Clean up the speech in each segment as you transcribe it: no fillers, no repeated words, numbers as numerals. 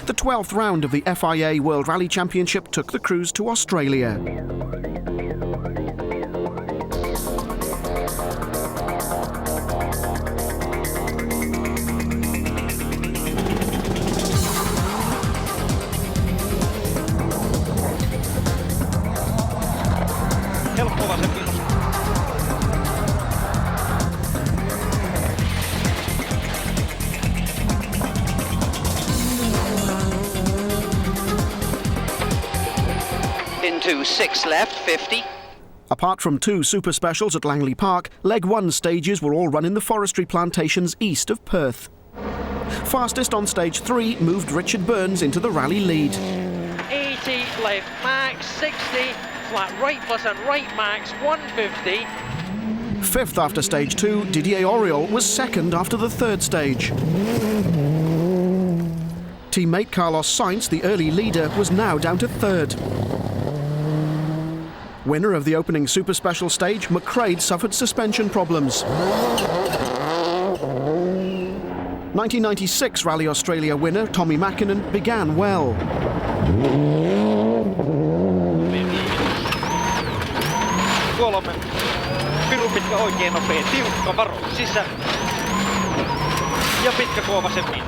The 12th round of the FIA World Rally Championship took the crews to Australia. Into 6 left, 50. Apart from 2 super specials at Langley Park, Leg 1 stages were all run in the forestry plantations east of Perth. Fastest on stage 3 moved Richard Burns into the rally lead. 80 left max, 60 flat right plus and right max, 150. Fifth after stage 2, Didier Auriol was second after the third stage. Teammate Carlos Sainz, the early leader, was now down to third. Winner of the opening super special stage, McCrae suffered suspension problems. 1996 Rally Australia winner Tommy Mäkinen began well. Kolme. Pirun pitkä oikein nopea, tiukka varo sisään. Ja pitkä kuova vasemmin.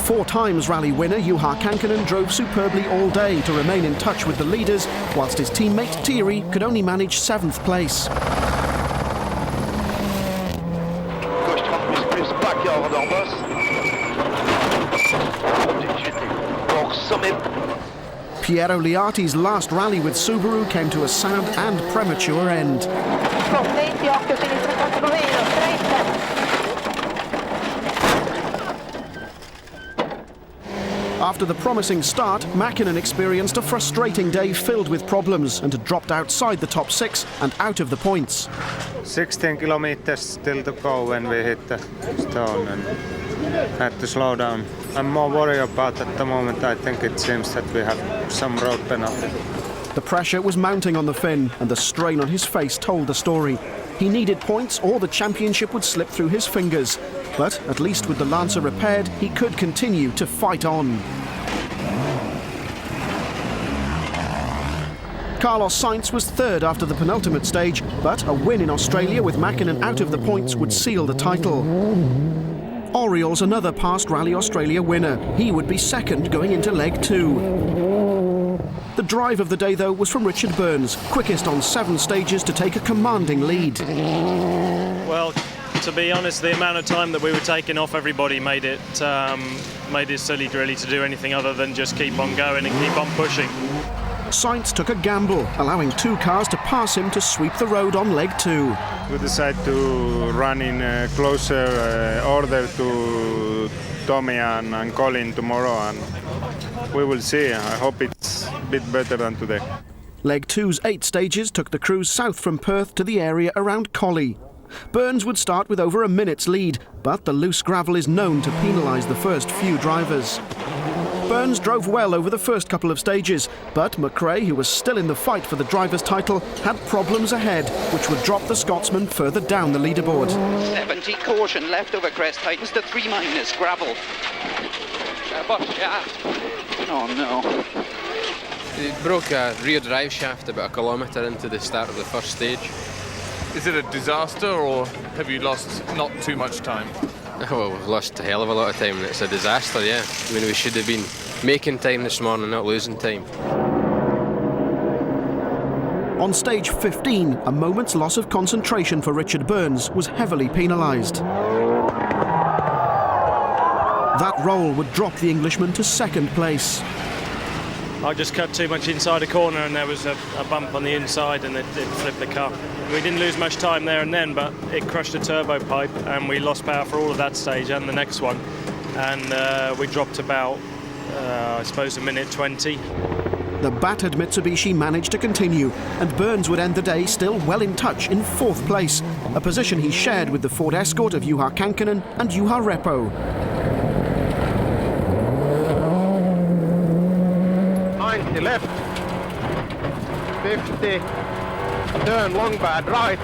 4 times rally winner Juha Kankkunen drove superbly all day to remain in touch with the leaders, whilst his teammate Thierry could only manage 7th place. Piero Liati's last rally with Subaru came to a sad and premature end. After the promising start, Mäkinen experienced a frustrating day filled with problems and had dropped outside the top 6 and out of the points. 16 kilometers still to go when we hit the stone and had to slow down. I'm more worried about at the moment. I think it seems that we have some road penalty. The pressure was mounting on the Finn and the strain on his face told the story. He needed points or the championship would slip through his fingers. But at least with the Lancer repaired, he could continue to fight on. Carlos Sainz was third after the penultimate stage, but a win in Australia with Mäkinen out of the points would seal the title. Auriol's another past Rally Australia winner. He would be second going into leg 2. The drive of the day, though, was from Richard Burns, quickest on 7 stages to take a commanding lead. Well, to be honest, the amount of time that we were taking off everybody made it silly really to do anything other than just keep on going and keep on pushing. Sainz took a gamble, allowing 2 cars to pass him to sweep the road on leg 2. We decided to run in closer order to Tommy and Colin tomorrow, and we will see. I hope it's a bit better than today. Leg 2's 8 stages took the crews south from Perth to the area around Collie. Burns would start with over a minute's lead, but the loose gravel is known to penalise the first few drivers. Burns drove well over the first couple of stages, but McCrae, who was still in the fight for the driver's title, had problems ahead, which would drop the Scotsman further down the leaderboard. 70 caution left over crest, tightens to 3 minus, gravel. Oh no. It broke a rear drive shaft about a kilometre into the start of the first stage. Is it a disaster, or have you lost not too much time? Well, we've lost a hell of a lot of time, and it's a disaster, yeah. I mean, we should have been making time this morning, not losing time. On stage 15, a moment's loss of concentration for Richard Burns was heavily penalised. That roll would drop the Englishman to 2nd place. I just cut too much inside a corner and there was a bump on the inside and it flipped the car. We didn't lose much time there and then, but it crushed the turbo pipe and we lost power for all of that stage and the next one. And we dropped about, I suppose, a minute 20. The battered Mitsubishi managed to continue, and Burns would end the day still well in touch in 4th place, a position he shared with the Ford Escort of Juha Kankkunen and Juha Repo. 90 left, 50, turn long bad right,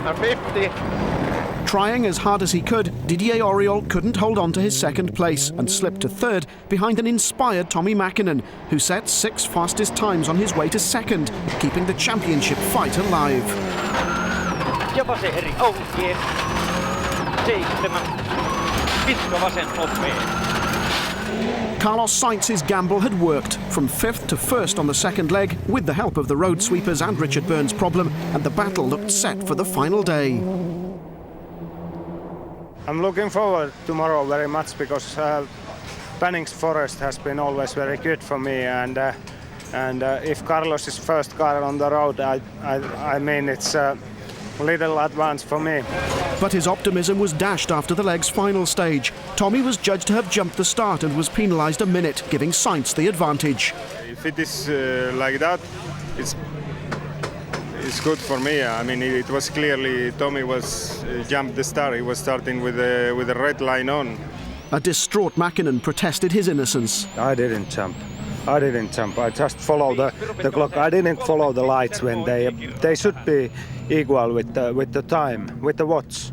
and 50. Trying as hard as he could, Didier Auriol couldn't hold on to his second place and slipped to third behind an inspired Tommi Mäkinen, who set 6 fastest times on his way to second, keeping the championship fight alive. Ja vasen eri ohjeen. 7. Pitkä vasen nopea. Carlos Sainz's gamble had worked, from 5th to 1st on the second leg, with the help of the road sweepers and Richard Burns' problem, and the battle looked set for the final day. I'm looking forward tomorrow very much because Panning's Forest has been always very good for me, and if Carlos is first car on the road, I mean it's a little advance for me. But his optimism was dashed after the leg's final stage. Tommi was judged to have jumped the start and was penalised a minute, giving Sainz the advantage. If it is like that, it's good for me. I mean, it was clearly Tommi was jumped the start. He was starting with the red line on. A distraught Mäkinen protested his innocence. I didn't jump. I just followed the clock. I didn't follow the lights when they should be equal with the time, with the watch.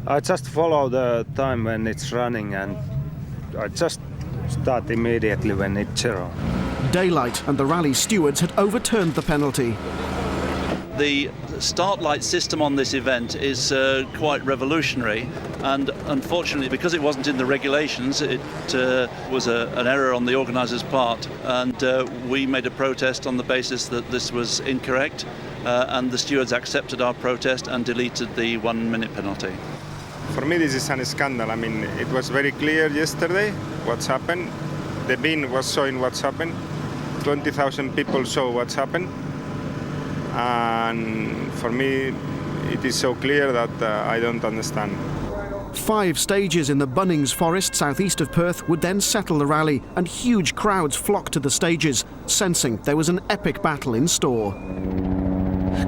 I just follow the time when it's running, and I just start immediately when it's 0. Daylight and the rally stewards had overturned the penalty. The start light system on this event is quite revolutionary, and unfortunately, because it wasn't in the regulations, it was an error on the organisers' part, and we made a protest on the basis that this was incorrect, and the stewards accepted our protest and deleted the 1-minute penalty. For me, this is a scandal. I mean, it was very clear yesterday what's happened. The bin was showing what's happened. 20,000 people saw what's happened. And for me, it is so clear that I don't understand. 5 stages in the Bunnings Forest southeast of Perth would then settle the rally, and huge crowds flocked to the stages, sensing there was an epic battle in store.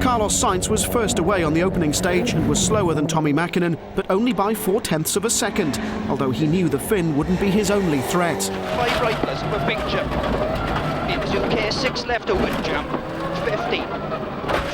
Carlos Sainz was first away on the opening stage and was slower than Tommi Mäkinen, but only by 0.4 of a second, although he knew the Finn wouldn't be his only threat. 5 right, let's have a big jump. Into K, 6 left over jump. 50.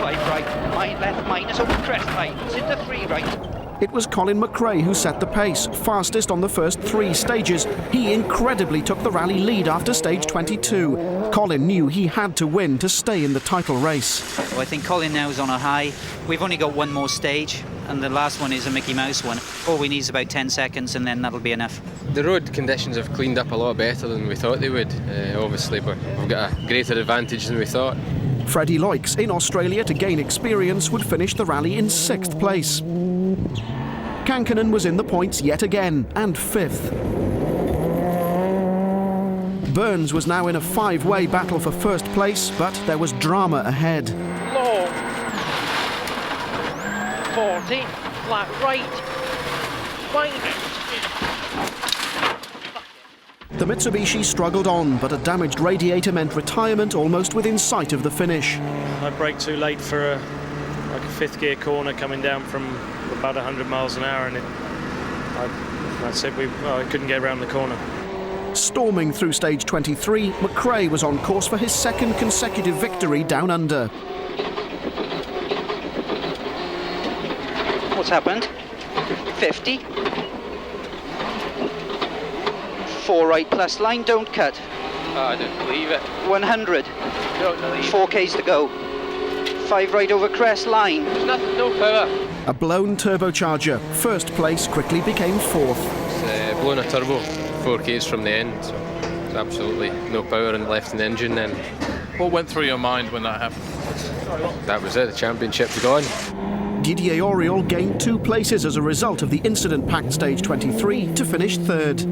5 right, mine left, minus over crest line. It's into 3 right. It was Colin McRae who set the pace, fastest on the first 3 stages. He incredibly took the rally lead after stage 22. Colin knew he had to win to stay in the title race. Well, I think Colin now is on a high. We've only got one more stage, and the last one is a Mickey Mouse one. All we need is about 10 seconds, and then that'll be enough. The road conditions have cleaned up a lot better than we thought they would, obviously, but we've got a greater advantage than we thought. Freddie Loix, in Australia to gain experience, would finish the rally in 6th place. Kankkunen was in the points yet again, and 5th. Burns was now in a 5-way battle for first place, but there was drama ahead. Low. 40. Flat right. Minus. The Mitsubishi struggled on, but a damaged radiator meant retirement almost within sight of the finish. I braked too late for a 5th gear corner coming down from about 100 miles an hour, and that's it. I couldn't get around the corner. Storming through stage 23, McRae was on course for his 2nd consecutive victory down under. What's happened? 50. 4 right plus line, don't cut. Oh, I don't believe it. 100. Don't believe 4 Ks to go. 5 right over crest line. There's nothing, no power. A blown turbocharger. First place quickly became 4th. It's blown a turbo 4Ks from the end, so there's absolutely no power left in the engine then. What went through your mind when that happened? That was it, the championship's gone. Didier Auriol gained 2 places as a result of the incident-packed stage 23 to finish 3rd.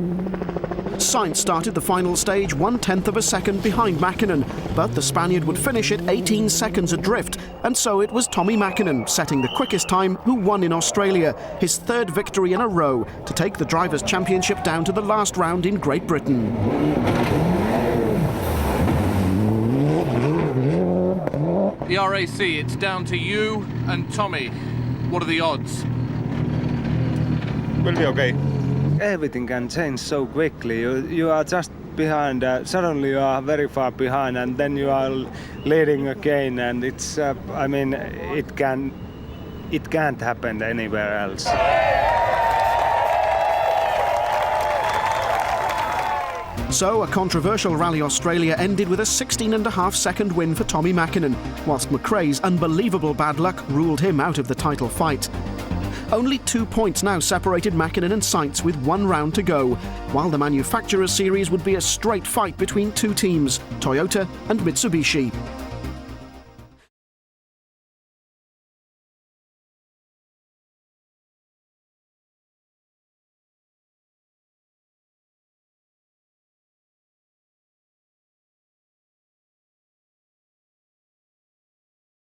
Sainz started the final stage 1/10 of a second behind Mäkinen, but the Spaniard would finish at 18 seconds adrift, and so it was Tommi Mäkinen setting the quickest time, who won in Australia, his 3rd victory in a row, to take the Drivers' Championship down to the last round in Great Britain. The RAC, it's down to you and Tommi. What are the odds? Will be okay. Everything can change so quickly. You are just behind, suddenly you are very far behind, and then you are leading again, and it's, I mean, it can't happen anywhere else. So, a controversial Rally Australia ended with a 16.5-second win for Tommi Mäkinen, whilst McRae's unbelievable bad luck ruled him out of the title fight. Only 2 points now separated Mäkinen and Sainz with 1 round to go, while the Manufacturers Series would be a straight fight between 2 teams, Toyota and Mitsubishi.